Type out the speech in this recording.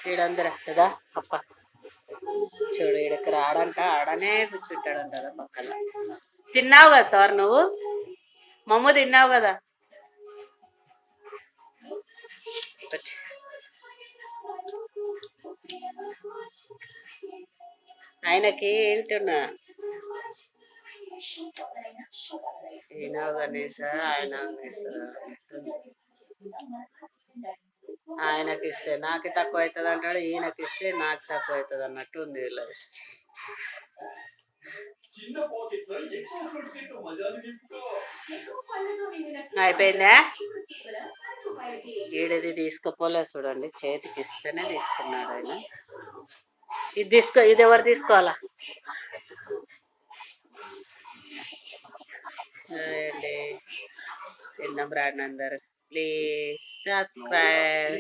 ఈడందరూ కదా అప్ప చూడు ఈడకి రాడంట ఆడనే కూర్చుంటాడంట కదా పక్కన. తిన్నావు కదా తోర నువ్వు మమ్మ తిన్నావు కదా. ఆయనకి ఏంటున్నా ఈయన గణేశ ఆయన గణేశ ఆయనకి ఇస్తే నాకు తక్కువ అవుతుంది అంటాడు, ఈయనకి ఇస్తే నాకు తక్కువ అవుతుంది అన్నట్టు ఉంది వీళ్ళది. అయిపోయిందా ఈడది తీసుకుపోలే చూడండి, చేతికి ఇస్తేనే తీసుకున్నాడు ఆయన. ఇది తీసుకో, ఇది ఎవరు తీసుకోవాలా అండి. చిన్న బ్రాండ్ అందరు ప్లీజ్ సబ్స్క్రైబ్.